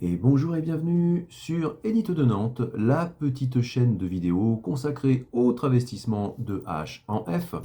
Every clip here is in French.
Et bonjour et bienvenue sur Édito de Nantes, la petite chaîne de vidéos consacrée au travestissement de H en F.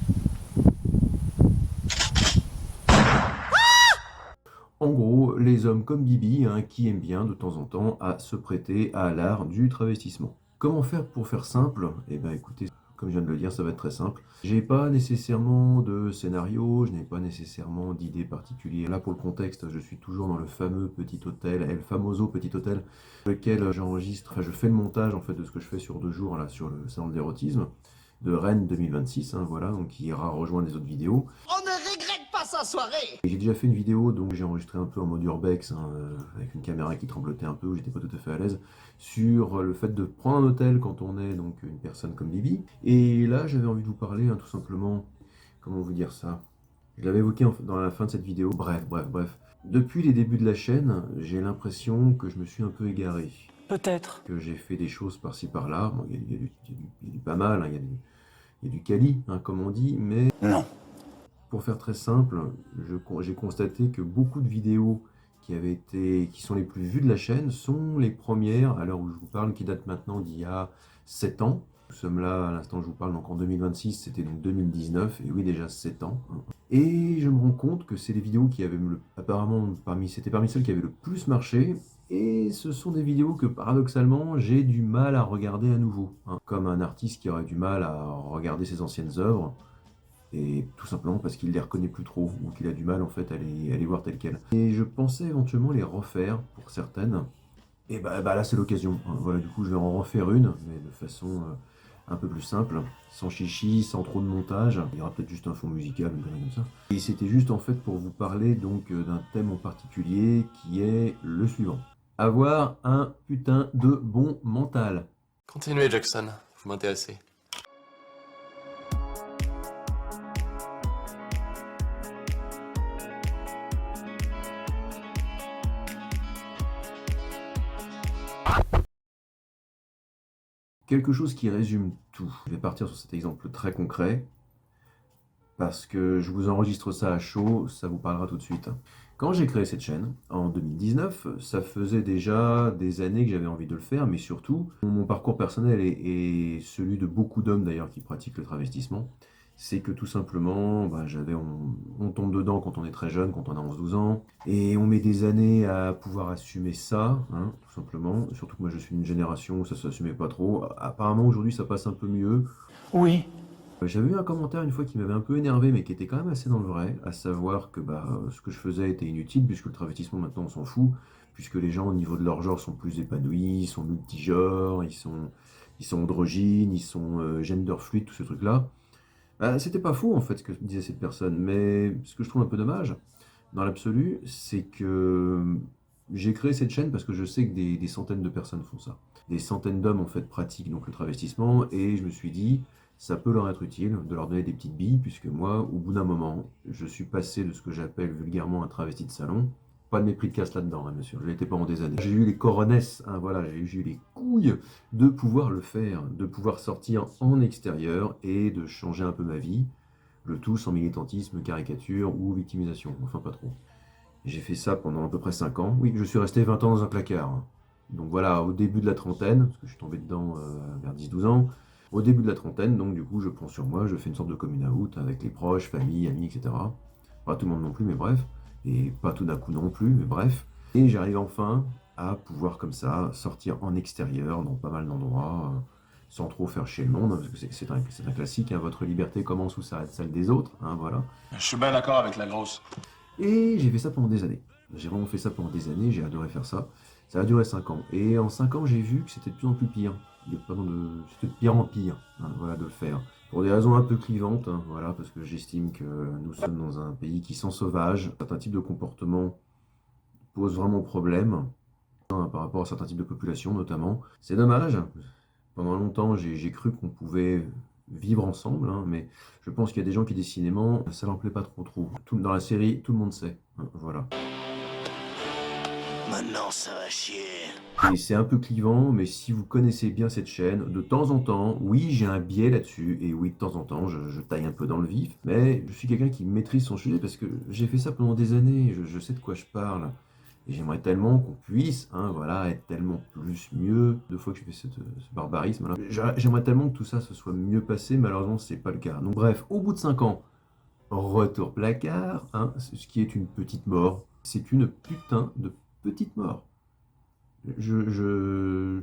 En gros, les hommes comme Bibi qui aiment bien de temps en temps à se prêter à l'art du travestissement. Comment faire pour faire simple? Eh bien écoutez, comme je viens de le dire, ça va être très simple. J'ai pas nécessairement de scénario, je n'ai pas nécessairement d'idée particulière. Là pour le contexte, je suis toujours dans le fameux petit hôtel, El Famoso petit hôtel, dans lequel j'enregistre, enfin, je fais le montage en fait de ce que je fais sur 2 jours là sur le salon de l'érotisme de Rennes 2026, voilà, donc qui ira rejoindre les autres vidéos. On ne regrette pas sa soirée. Et j'ai déjà fait une vidéo, donc j'ai enregistré un peu en mode urbex, avec une caméra qui tremblotait un peu, où j'étais pas tout à fait à l'aise, sur le fait de prendre un hôtel quand on est donc une personne comme Bibi. Et là, j'avais envie de vous parler, tout simplement, comment vous dire ça? Je l'avais évoqué dans la fin de cette vidéo, bref. Depuis les débuts de la chaîne, j'ai l'impression que je me suis un peu égaré. Peut-être. Que j'ai fait des choses par-ci par-là. Bon, il y a du pas mal, il y a du quali, comme on dit, mais Non. pour faire très simple, j'ai constaté que beaucoup de vidéos qui sont les plus vues de la chaîne sont les premières, à l'heure où je vous parle, qui datent maintenant d'il y a 7 ans. Nous sommes là, à l'instant où je vous parle, donc en 2026, c'était donc 2019, et oui, déjà 7 ans. Et je me rends compte que c'est les vidéos qui avaient apparemment, c'était parmi celles qui avaient le plus marché, et ce sont des vidéos que paradoxalement, j'ai du mal à regarder à nouveau. Comme un artiste qui aurait du mal à regarder ses anciennes œuvres, et tout simplement parce qu'il les reconnaît plus trop, ou qu'il a du mal en fait à les voir telles quelles. Et je pensais éventuellement les refaire pour certaines, et bah là c'est l'occasion. Voilà, du coup je vais en refaire une, mais de façon un peu plus simple, sans chichi, sans trop de montage. Il y aura peut-être juste un fond musical, une connerie comme ça. Et c'était juste en fait pour vous parler donc d'un thème en particulier qui est le suivant. Avoir un putain de bon mental. Continuez, Jackson, vous m'intéressez. Quelque chose qui résume tout. Je vais partir sur cet exemple très concret, parce que je vous enregistre ça à chaud, ça vous parlera tout de suite. Quand j'ai créé cette chaîne, en 2019, ça faisait déjà des années que j'avais envie de le faire, mais surtout, mon parcours personnel et celui de beaucoup d'hommes d'ailleurs qui pratiquent le travestissement, c'est que tout simplement, on tombe dedans quand on est très jeune, quand on a 11-12 ans, et on met des années à pouvoir assumer ça, tout simplement. Surtout que moi je suis d'une génération où ça ne s'assumait pas trop. Apparemment aujourd'hui ça passe un peu mieux. Oui. J'avais eu un commentaire une fois qui m'avait un peu énervé, mais qui était quand même assez dans le vrai, à savoir que ce que je faisais était inutile, puisque le travestissement maintenant on s'en fout, puisque les gens au niveau de leur genre sont plus épanouis, ils sont multigenres, ils sont androgynes, ils sont gender fluid, tout ce truc-là. C'était pas faux en fait ce que disait cette personne, mais ce que je trouve un peu dommage, dans l'absolu, c'est que j'ai créé cette chaîne parce que je sais que des centaines de personnes font ça. Des centaines d'hommes en fait pratiquent donc le travestissement et je me suis dit, ça peut leur être utile de leur donner des petites billes puisque moi, au bout d'un moment, je suis passé de ce que j'appelle vulgairement un travesti de salon. Pas de mépris de casse là-dedans, monsieur, je l'étais pendant des années. J'ai eu les coronesses, voilà, j'ai eu les couilles de pouvoir le faire, de pouvoir sortir en extérieur et de changer un peu ma vie. Le tout sans militantisme, caricature ou victimisation, enfin pas trop. J'ai fait ça pendant à peu près 5 ans. Oui, je suis resté 20 ans dans un placard. Donc voilà, au début de la trentaine, parce que je suis tombé dedans vers 10-12 ans, au début de la trentaine, donc du coup je prends sur moi, je fais une sorte de coming out avec les proches, famille, amis, etc. Pas tout le monde non plus, mais bref. Et pas tout d'un coup non plus, mais bref. Et j'arrive enfin à pouvoir comme ça sortir en extérieur dans pas mal d'endroits, sans trop faire chier le monde, parce que c'est un classique, votre liberté commence où s'arrête celle des autres, voilà. Je suis bien d'accord avec la grosse. Et j'ai fait ça pendant des années. J'ai vraiment fait ça pendant des années, j'ai adoré faire ça. Ça a duré 5 ans. Et en 5 ans, j'ai vu que c'était de plus en plus pire. C'était de pire en pire, voilà, de le faire. Pour des raisons un peu clivantes, voilà, parce que j'estime que nous sommes dans un pays qui sent sauvage. Certains types de comportements posent vraiment problème, par rapport à certains types de populations notamment. C'est dommage. Pendant longtemps, j'ai cru qu'on pouvait vivre ensemble, mais je pense qu'il y a des gens qui décidément, ça leur plaît pas trop. Dans la série, tout le monde sait, voilà. Maintenant, ça va chier. Et c'est un peu clivant, mais si vous connaissez bien cette chaîne, de temps en temps, oui, j'ai un biais là-dessus, et oui, de temps en temps, je taille un peu dans le vif, mais je suis quelqu'un qui maîtrise son sujet parce que j'ai fait ça pendant des années, je sais de quoi je parle. Et j'aimerais tellement qu'on puisse, hein, voilà, être tellement plus mieux. 2 fois que je fais ce barbarisme là. J'aimerais tellement que tout ça se soit mieux passé, malheureusement c'est pas le cas. Donc bref, au bout de 5 ans, retour placard, hein, ce qui est une petite mort. C'est une putain de petite mort. Je, je,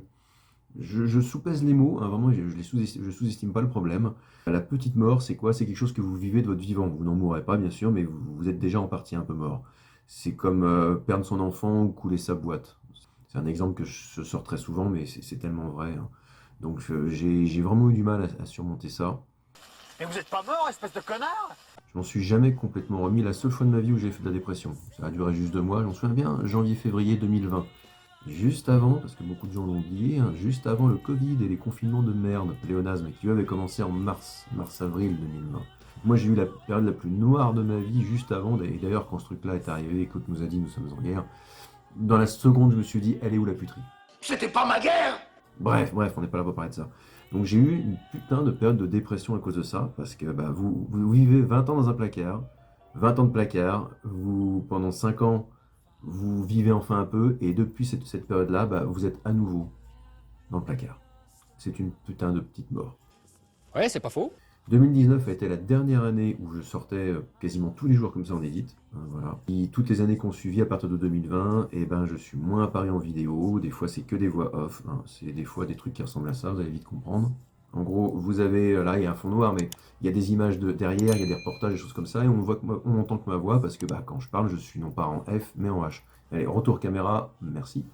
je sous-pèse les mots, hein, vraiment, je sous-estime pas le problème. La petite mort, c'est quoi? C'est quelque chose que vous vivez de votre vivant. Vous n'en mourrez pas, bien sûr, mais vous êtes déjà en partie un peu mort. C'est comme perdre son enfant ou couler sa boîte. C'est un exemple que je sors très souvent, mais c'est tellement vrai, hein. Donc j'ai vraiment eu du mal à surmonter ça. Mais vous êtes pas mort, espèce de connard? Je m'en suis jamais complètement remis. La seule fois de ma vie où j'ai fait de la dépression, ça a duré juste 2 mois, j'en souviens bien, janvier-février 2020. Juste avant, parce que beaucoup de gens l'ont oublié, hein, juste avant le Covid et les confinements de merde, pléonasme, qui eux avaient commencé en mars-avril 2020. Moi j'ai eu la période la plus noire de ma vie juste avant, et d'ailleurs quand ce truc-là est arrivé, Claude nous a dit nous sommes en guerre, dans la seconde je me suis dit elle est où la puterie? C'était pas ma guerre! Bref, on n'est pas là pour parler de ça. Donc j'ai eu une putain de période de dépression à cause de ça, parce que bah, vous vivez 20 ans dans un placard, 20 ans de placard, pendant 5 ans, vous vivez enfin un peu, et depuis cette période-là, bah, vous êtes à nouveau dans le placard. C'est une putain de petite mort. Ouais, c'est pas faux. 2019 a été la dernière année où je sortais quasiment tous les jours comme ça en edit, hein, voilà. Et toutes les années qu'on suivit à partir de 2020, et ben je suis moins apparu en vidéo, des fois c'est que des voix off, hein, c'est des fois des trucs qui ressemblent à ça, vous allez vite comprendre. En gros, vous avez, là il y a un fond noir, mais il y a des images derrière, il y a des reportages, des choses comme ça, et on voit on entend que ma voix, parce que bah, quand je parle, je suis non pas en F, mais en H. Allez, retour caméra, merci.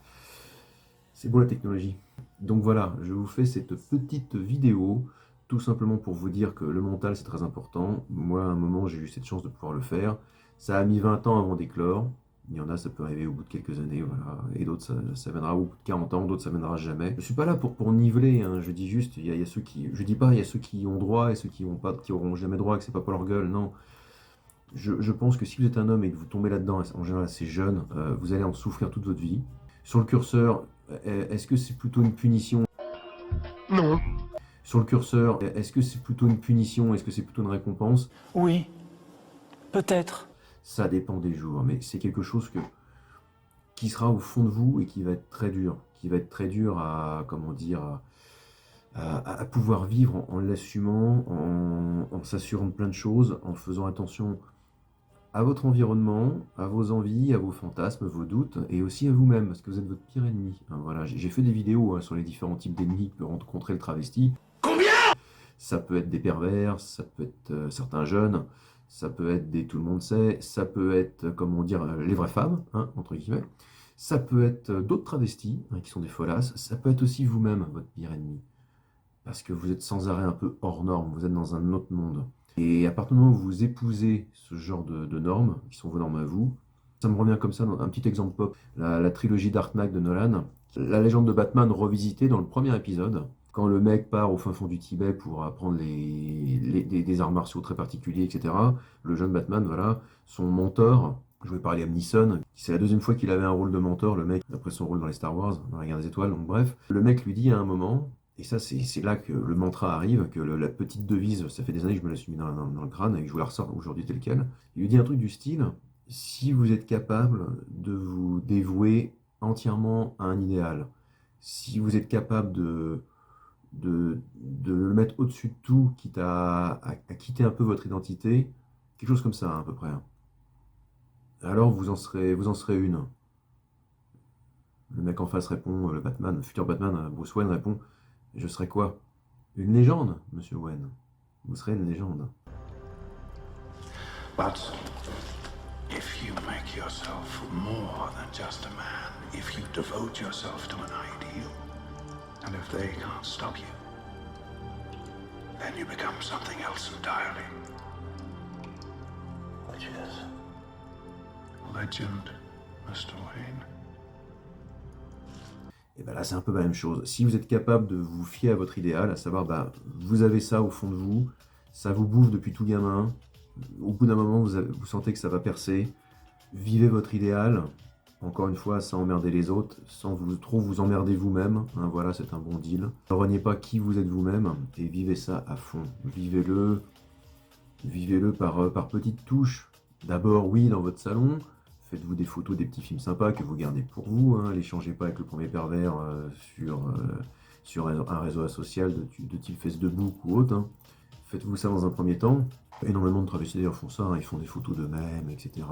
C'est beau la technologie. Donc voilà, je vous fais cette petite vidéo, tout simplement pour vous dire que le mental c'est très important. Moi, à un moment, j'ai eu cette chance de pouvoir le faire. Ça a mis 20 ans avant d'éclore. Il y en a, ça peut arriver au bout de quelques années, voilà. Et d'autres, ça viendra au bout de 40 ans, d'autres, ça viendra jamais. Je suis pas là pour niveler, hein. Je dis juste, il y a ceux qui... Je dis pas, il y a ceux qui ont droit et ceux qui ont pas, qui auront jamais droit, que c'est pas pour leur gueule, non. Je pense que si vous êtes un homme et que vous tombez là-dedans, en général assez jeune, vous allez en souffrir toute votre vie. Sur le curseur, est-ce que c'est plutôt une punition? Non. Sur le curseur, est-ce que c'est plutôt une punition? Est-ce que c'est plutôt une récompense? Oui, peut-être. Ça dépend des jours, mais c'est quelque chose qui sera au fond de vous et qui va être très dur. Qui va être très dur à, comment dire, à pouvoir vivre en l'assumant, en s'assurant de plein de choses, en faisant attention à votre environnement, à vos envies, à vos fantasmes, vos doutes, et aussi à vous-même, parce que vous êtes votre pire ennemi, hein. Voilà, j'ai fait des vidéos, hein, sur les différents types d'ennemis que peut rencontrer le travesti. Combien? Ça peut être des pervers, ça peut être certains jeunes, ça peut être des tout le monde sait, ça peut être, comment dire, les vraies femmes, hein, entre guillemets. Ça peut être d'autres travestis, hein, qui sont des folasses. Ça peut être aussi vous-même, votre pire ennemi. Parce que vous êtes sans arrêt un peu hors norme, vous êtes dans un autre monde. Et à partir du moment où vous épousez ce genre de normes, qui sont vos normes à vous, ça me revient comme ça, dans un petit exemple pop, la trilogie Dark Knight de Nolan, la légende de Batman revisitée dans le premier épisode, quand le mec part au fin fond du Tibet pour apprendre des arts martiaux très particuliers, etc., le jeune Batman, voilà, son mentor, joué par Liam Neeson, c'est la deuxième fois qu'il avait un rôle de mentor, le mec, après son rôle dans les Star Wars, dans la Guerre des Étoiles, donc bref, le mec lui dit à un moment, et ça c'est là que le mantra arrive, que la petite devise, ça fait des années que je me la suis mis dans le crâne et que je vous la ressors aujourd'hui telle quelle, il lui dit un truc du style, si vous êtes capable de vous dévouer entièrement à un idéal, si vous êtes capable de le mettre au-dessus de tout, quitte à quitter un peu votre identité, quelque chose comme ça, hein, à peu près, hein. Alors vous en serez une. Le mec en face répond, le Batman, le futur Batman, Bruce Wayne répond, je serai quoi? Une légende, monsieur Wayne. Vous serez une légende. But if you make yourself more than just a man, if you devote yourself to an ideal, and if they can't stop you, then you become something else entirely. Which is? Legend, Mr. Wayne. Et bien là, c'est un peu la même chose. Si vous êtes capable de vous fier à votre idéal, à savoir, bah, vous avez ça au fond de vous, ça vous bouffe depuis tout gamin, au bout d'un moment, vous sentez que ça va percer, vivez votre idéal, encore une fois, sans emmerder les autres, sans trop vous emmerder vous-même, hein, voilà, c'est un bon deal. Ne reniez pas qui vous êtes vous-même, et vivez ça à fond. Vivez-le par petites touches. D'abord, oui, dans votre salon, Faites-vous des photos, des petits films sympas que vous gardez pour vous, hein. L'échangez pas avec le premier pervers sur un réseau social de type Facebook ou autre, hein. Faites-vous ça dans un premier temps. Énormément de travestis d'ailleurs font ça, hein. Ils font des photos d'eux-mêmes, etc.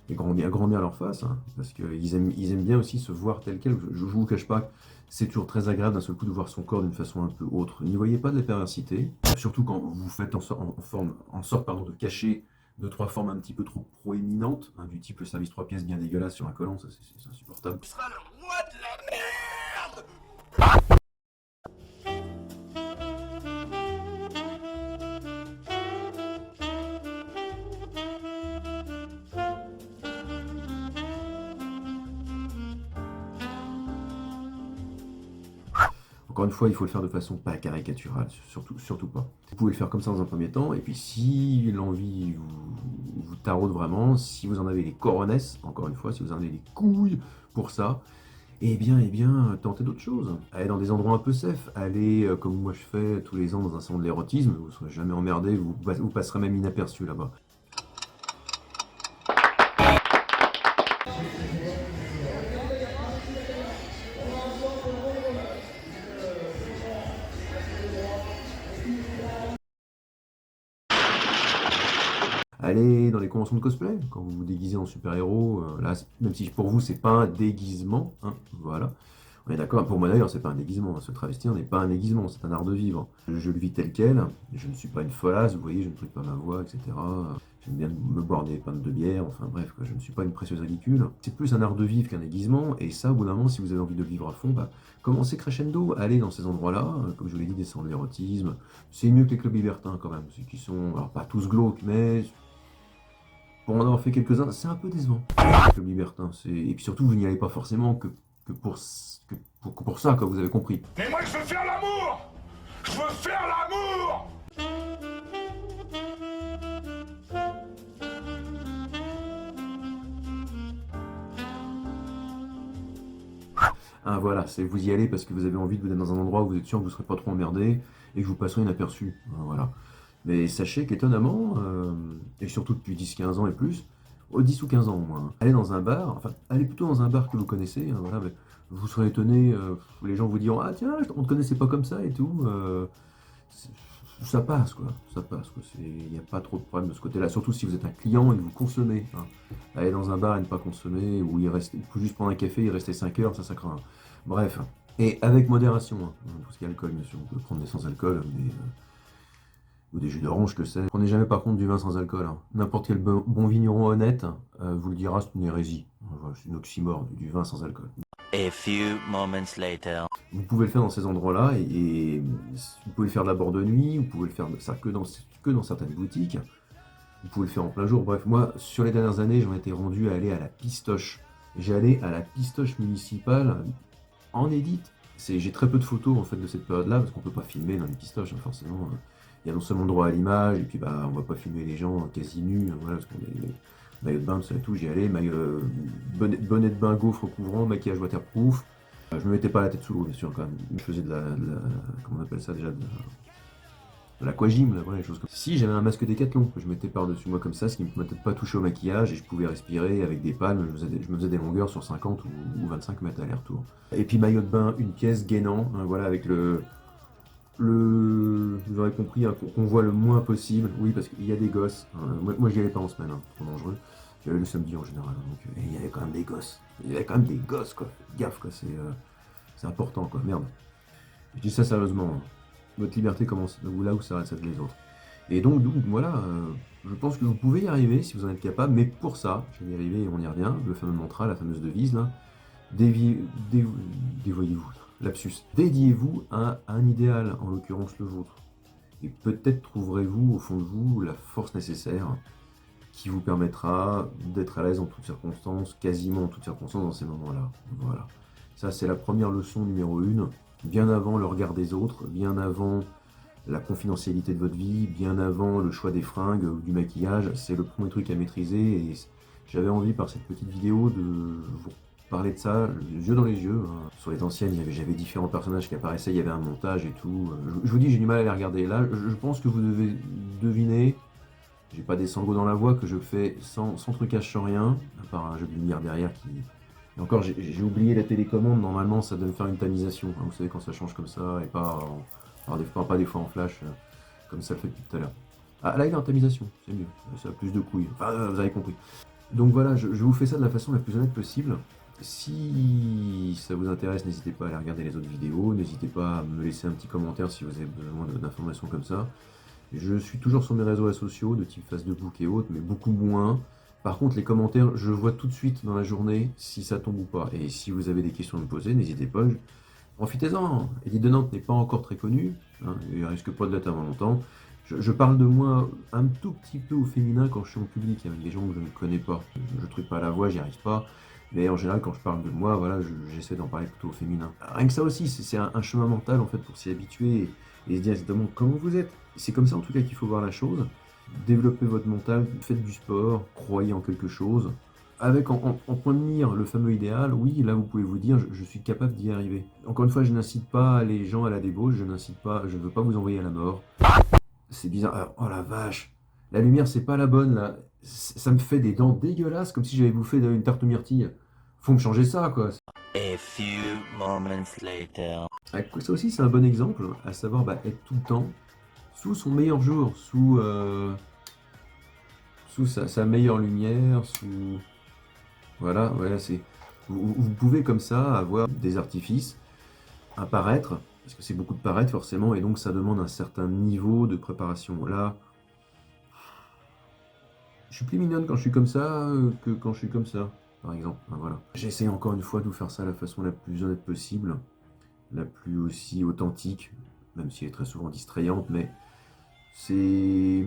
Et grand bien leur face, hein, parce qu'ils aiment bien aussi se voir tel quel. Je vous cache pas, c'est toujours très agréable d'un seul coup de voir son corps d'une façon un peu autre. N'y voyez pas de la perversité, surtout quand vous faites en sorte de cacher deux, trois formes un petit peu trop proéminentes, hein, du type le service 3 pièces bien dégueulasse sur un collant, ça c'est insupportable. Encore une fois, il faut le faire de façon pas caricaturale, surtout pas. Vous pouvez le faire comme ça dans un premier temps, et puis si l'envie vous taraude vraiment, si vous en avez les coronesses, encore une fois, si vous en avez les couilles pour ça, eh bien, tentez d'autres choses. Allez dans des endroits un peu safe, allez, comme moi je fais tous les ans dans un salon de l'érotisme, vous ne serez jamais emmerdé, vous passerez même inaperçu là-bas. Allez dans les conventions de cosplay, quand vous vous déguisez en super-héros, là, même si pour vous c'est pas un déguisement, hein, voilà. On est d'accord, pour moi d'ailleurs c'est pas un déguisement, hein, se travestir n'est pas un déguisement, c'est un art de vivre. Je le vis tel quel, je ne suis pas une folasse, vous voyez, je ne truque pas ma voix, etc. J'aime bien me boire des pintes de bière, enfin bref, quoi, je ne suis pas une précieuse ridicule. C'est plus un art de vivre qu'un déguisement, et ça, au bout d'un moment, si vous avez envie de le vivre à fond, bah, commencez crescendo, allez dans ces endroits-là, comme je vous l'ai dit, des salons de l'érotisme. C'est mieux que les clubs libertins quand même, ceux qui sont, alors pas tous glauques, mais pour en avoir fait quelques-uns, c'est un peu décevant. Le club libertin, et puis surtout, vous n'y allez pas forcément que pour ça, quoi, vous avez compris. Mais moi, je veux faire l'amour! Je veux faire l'amour! Ah voilà, c'est vous y allez parce que vous avez envie de vous être dans un endroit où vous êtes sûr que vous ne serez pas trop emmerdé et que vous passerez inaperçu. Voilà. Mais sachez qu'étonnamment, et surtout depuis 10-15 ans et plus, 10 ou 15 ans au moins, hein, allez dans un bar, enfin allez plutôt dans un bar que vous connaissez, hein, voilà, mais vous serez étonné, les gens vous diront ah tiens, on ne te connaissait pas comme ça et tout. Ça passe quoi, il n'y a pas trop de problème de ce côté-là, surtout si vous êtes un client et que vous consommez, hein. Aller dans un bar et ne pas consommer, ou il faut juste prendre un café, il restait 5 heures, ça craint. Bref, et avec modération, hein, tout ce qui est alcool bien sûr, on peut prendre des sans alcool, ou des jus d'orange, que c'est. Prenez jamais par contre du vin sans alcool, hein. N'importe quel bon vigneron honnête vous le dira, c'est une hérésie. Voilà, c'est une oxymore, du vin sans alcool. A few moments later. Vous pouvez le faire dans ces endroits-là, et vous pouvez le faire d'abord de nuit, vous pouvez le faire ça que dans certaines boutiques, vous pouvez le faire en plein jour. Bref, moi, sur les dernières années, j'en étais rendu à aller à la pistoche. J'allais à la pistoche municipale en édite. J'ai très peu de photos en fait de cette période-là, parce qu'on peut pas filmer dans les pistoches, hein, forcément. Il y a non seulement le droit à l'image, et puis bah, on va pas filmer les gens quasi nus, hein, voilà, parce qu'on est maillot de bain, tout ça et tout, j'y allais, bonnet de bain, gaufre couvrant, maquillage waterproof. Je me mettais pas la tête sous l'eau, bien sûr, quand même. Je faisais de la comment on appelle ça déjà, de l'aquagym, là, voilà, les choses comme ça. Si, j'avais un masque Décathlon que je mettais par-dessus moi comme ça, ce qui me permettait de pas toucher au maquillage, et je pouvais respirer avec des palmes, je me faisais des longueurs sur 50 ou 25 mètres aller-retour. Et puis maillot de bain, une pièce, gainant, hein, voilà, avec vous aurez compris, hein, qu'on voit le moins possible, oui, parce qu'il y a des gosses, hein, moi j'y allais pas en semaine, hein, trop dangereux, j'y allais le samedi en général, hein, donc il y avait quand même des gosses, quoi, gaffe, quoi, c'est important, quoi, merde. Je dis ça sérieusement, hein. Votre liberté commence là où s'arrête celle des autres. Et donc voilà, je pense que vous pouvez y arriver si vous en êtes capable, mais pour ça, je vais y arriver et on y revient, le fameux mantra, la fameuse devise, là, dévoyez-vous. Lapsus. Dédiez-vous à un idéal, en l'occurrence le vôtre. Et peut-être trouverez-vous au fond de vous la force nécessaire qui vous permettra d'être à l'aise en toutes circonstances, quasiment en toutes circonstances dans ces moments-là. Voilà. Ça, c'est la première leçon numéro 1. Bien avant le regard des autres, bien avant la confidentialité de votre vie, bien avant le choix des fringues ou du maquillage, c'est le premier truc à maîtriser. Et j'avais envie par cette petite vidéo de vous parler de ça, les yeux dans les yeux, hein. Sur les anciennes, j'avais différents personnages qui apparaissaient, il y avait un montage et tout. Je vous dis, j'ai du mal à les regarder. Là, je pense que vous devez deviner J'ai pas des sanglots dans la voix, que je fais sans trucage, sans rien, à part un jeu de lumière derrière qui... Et encore, j'ai oublié la télécommande, normalement ça doit me faire une tamisation, hein, vous savez quand ça change comme ça, et pas des fois en flash, comme ça le fait depuis tout à l'heure. Ah là il est en tamisation, c'est mieux, ça a plus de couilles, enfin vous avez compris. Donc voilà, je vous fais ça de la façon la plus honnête possible. Si ça vous intéresse, n'hésitez pas à aller regarder les autres vidéos, n'hésitez pas à me laisser un petit commentaire si vous avez besoin d'informations comme ça. Je suis toujours sur mes réseaux sociaux de type Facebook et autres, mais beaucoup moins. Par contre, les commentaires, je vois tout de suite dans la journée si ça tombe ou pas. Et si vous avez des questions à me poser, n'hésitez pas. Profitez-en. Edith de Nantes n'est pas encore très connue, hein, il risque pas de l'être avant longtemps. Je parle de moi un tout petit peu au féminin quand je suis en public, avec des gens que je ne connais pas. Je ne truque pas la voix, j'y arrive pas. Mais en général, quand je parle de moi, voilà, j'essaie d'en parler plutôt au féminin. Rien que ça aussi, c'est un chemin mental en fait pour s'y habituer et se dire exactement comment vous êtes. C'est comme ça en tout cas qu'il faut voir la chose. Développez votre mental, faites du sport, croyez en quelque chose. Avec en point de mire le fameux idéal, oui, là vous pouvez vous dire je suis capable d'y arriver. Encore une fois, je n'incite pas les gens à la débauche, je ne veux pas vous envoyer à la mort. C'est bizarre, ah, oh la vache, la lumière c'est pas la bonne là, ça me fait des dents dégueulasses comme si j'avais bouffé une tarte aux myrtilles. Faut me changer ça quoi. A few moments later. Ça aussi c'est un bon exemple, à savoir être tout le temps sous son meilleur jour, sous sa meilleure lumière, sous... Voilà, c'est... Vous pouvez comme ça avoir des artifices, un paraître, parce que c'est beaucoup de paraître forcément, et donc ça demande un certain niveau de préparation. Là, je suis plus mignonne quand je suis comme ça que quand je suis comme ça, par exemple. Voilà. J'essaie encore une fois de vous faire ça de la façon la plus honnête possible, la plus aussi authentique, même si elle est très souvent distrayante, mais c'est...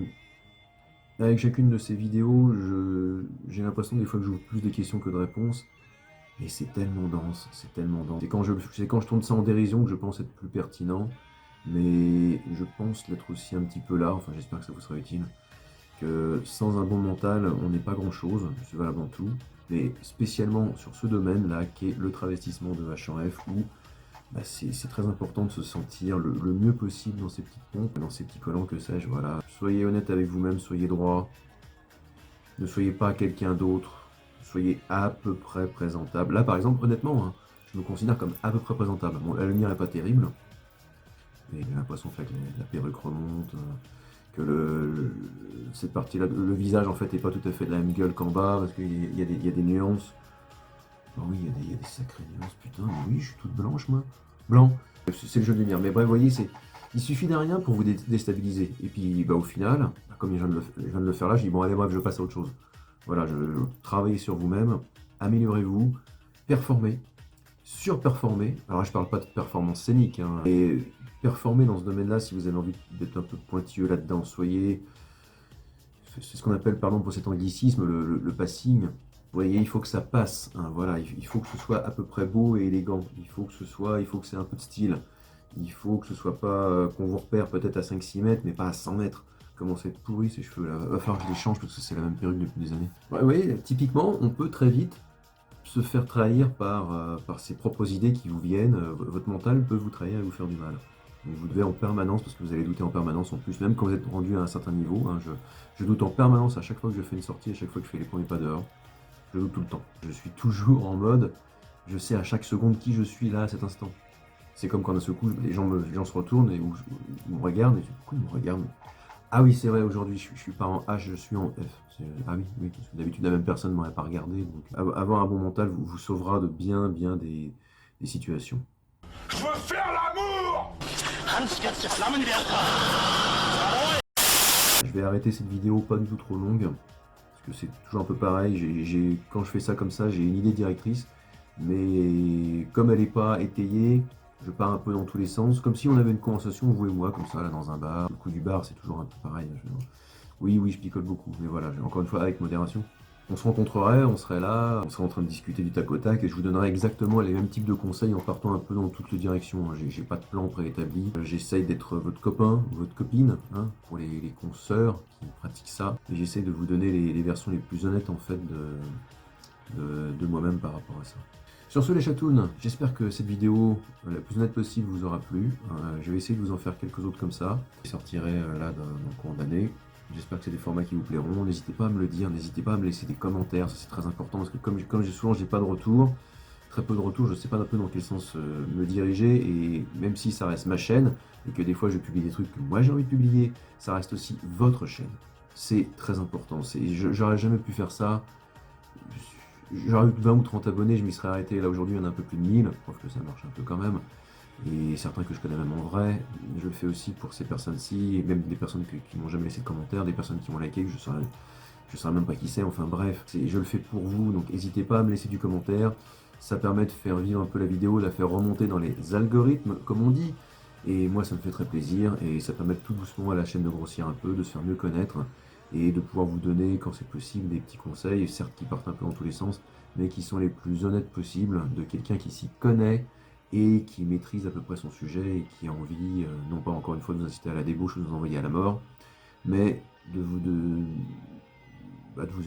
Avec chacune de ces vidéos, j'ai l'impression des fois que j'ouvre plus de questions que de réponses. Mais c'est tellement dense, c'est tellement dense. C'est quand je tourne ça en dérision que je pense être plus pertinent. Mais je pense l'être aussi un petit peu là, enfin j'espère que ça vous sera utile. Que sans un bon mental, on n'est pas grand chose, c'est valable dans tout. Mais spécialement sur ce domaine-là, qui est le travestissement de H en F, où c'est très important de se sentir le mieux possible dans ces petites pompes, dans ces petits collants, que sais-je, voilà. Soyez honnête avec vous-même, soyez droit. Ne soyez pas quelqu'un d'autre. Soyez à peu près présentable. Là, par exemple, honnêtement, hein, je me considère comme à peu près présentable. Bon, la lumière n'est pas terrible. Mais j'ai l'impression que la perruque remonte, que cette partie-là, le visage, en fait, n'est pas tout à fait de la même gueule qu'en bas, parce qu'il y a des nuances. Oh oui, il y a des sacrées nuances, putain, mais oui, je suis toute blanche, moi. Blanc, c'est le jeu de lumière. Mais bref, vous voyez, il suffit d'un rien pour vous déstabiliser. Et puis, au final, comme je viens de le faire là, je dis, bon, allez, bref, je passe à autre chose. Voilà, travaillez sur vous-même, améliorez-vous, performez, surperformez. Alors là, je parle pas de performance scénique, hein, mais performez dans ce domaine-là si vous avez envie d'être un peu pointilleux là-dedans. C'est ce qu'on appelle, pardon pour cet anglicisme, le passing. Vous voyez, il faut que ça passe, hein, voilà, il faut que ce soit à peu près beau et élégant, il faut que c'est un peu de style, il faut que ce soit pas, qu'on vous repère peut-être à 5-6 mètres, mais pas à 100 mètres. Comment c'est pourri ces cheveux là, va falloir que je les change parce que c'est la même perruque depuis des années. Ouais, vous voyez, typiquement, on peut très vite se faire trahir par ses propres idées qui vous viennent, votre mental peut vous trahir et vous faire du mal. Donc vous devez en permanence, parce que vous allez douter en permanence en plus, même quand vous êtes rendu à un certain niveau, hein, je doute en permanence à chaque fois que je fais une sortie, à chaque fois que je fais les premiers pas dehors. Je doute tout le temps. Je suis toujours en mode, je sais à chaque seconde qui je suis là à cet instant. C'est comme quand d'un seul coup, les gens se retournent et ou me regardent, et pourquoi ils me regardent? Ah oui, c'est vrai, aujourd'hui, je suis pas en H, je suis en F. Ah oui, parce que d'habitude, la même personne ne m'aurait pas regardé. Donc, avoir un bon mental vous sauvera de bien des situations. Je veux faire l'amour! Je vais arrêter cette vidéo pas du tout trop longue, parce que c'est toujours un peu pareil. Quand je fais ça comme ça, j'ai une idée directrice, mais comme elle n'est pas étayée, je pars un peu dans tous les sens, comme si on avait une conversation, vous et moi, comme ça, là, dans un bar. Le coup du bar, c'est toujours un peu pareil. Oui, je picole beaucoup, mais voilà, encore une fois, avec modération. On se rencontrerait, on serait là, on serait en train de discuter du tac au tac, et je vous donnerais exactement les mêmes types de conseils en partant un peu dans toutes les directions. J'ai pas de plan préétabli. J'essaye d'être votre copain, votre copine, hein, pour les consoeurs qui pratiquent ça. Et j'essaye de vous donner les versions les plus honnêtes, en fait, de moi-même par rapport à ça. Sur ce les chatounes, j'espère que cette vidéo la plus honnête possible vous aura plu. Je vais essayer de vous en faire quelques autres comme ça. Je sortirai là dans le cours d'année. J'espère que c'est des formats qui vous plairont. N'hésitez pas à me le dire, n'hésitez pas à me laisser des commentaires, ça c'est très important parce que comme j'ai souvent j'ai pas de retour, très peu de retour, je sais pas un peu dans quel sens me diriger et même si ça reste ma chaîne et que des fois je publie des trucs que moi j'ai envie de publier, ça reste aussi votre chaîne. C'est très important. J'aurais jamais pu faire ça. J'aurais eu 20 ou 30 abonnés, je m'y serais arrêté. Là aujourd'hui, il y en a un peu plus de 1000. Je trouve que ça marche un peu quand même. Et certains que je connais même en vrai. Je le fais aussi pour ces personnes-ci, et même des personnes qui m'ont jamais laissé de commentaires, des personnes qui m'ont liké, que je saurais même pas qui c'est. Enfin bref, je le fais pour vous. Donc n'hésitez pas à me laisser du commentaire. Ça permet de faire vivre un peu la vidéo, de la faire remonter dans les algorithmes, comme on dit. Et moi, ça me fait très plaisir. Et ça permet tout doucement à la chaîne de grossir un peu, de se faire mieux connaître et de pouvoir vous donner, quand c'est possible, des petits conseils, certes qui partent un peu dans tous les sens, mais qui sont les plus honnêtes possibles, de quelqu'un qui s'y connaît et qui maîtrise à peu près son sujet et qui a envie, non pas encore une fois de nous inciter à la débauche ou de nous envoyer à la mort, mais de vous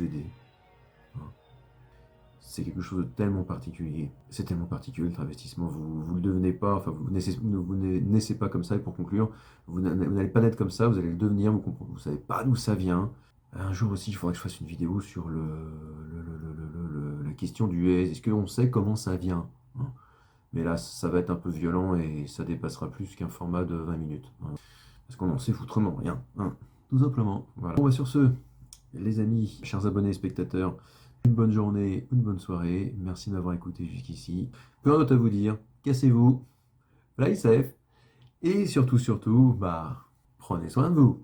aider. C'est quelque chose de tellement particulier. C'est tellement particulier le travestissement. Vous le devenez pas, enfin vous ne naissez pas comme ça. Et pour conclure, vous n'allez pas naître comme ça, vous allez le devenir, vous savez pas d'où ça vient. Un jour aussi, il faudrait que je fasse une vidéo sur la question du est. Est-ce qu'on sait comment ça vient, hein? Mais là, ça va être un peu violent et ça dépassera plus qu'un format de 20 minutes. Hein. Parce qu'on n'en sait foutrement rien, hein, tout simplement. Voilà. Bon, bah sur ce, les amis, chers abonnés et spectateurs, une bonne journée, une bonne soirée. Merci de m'avoir écouté jusqu'ici. Peu d'autre à vous dire. Cassez-vous, fly safe, et surtout, bah, prenez soin de vous.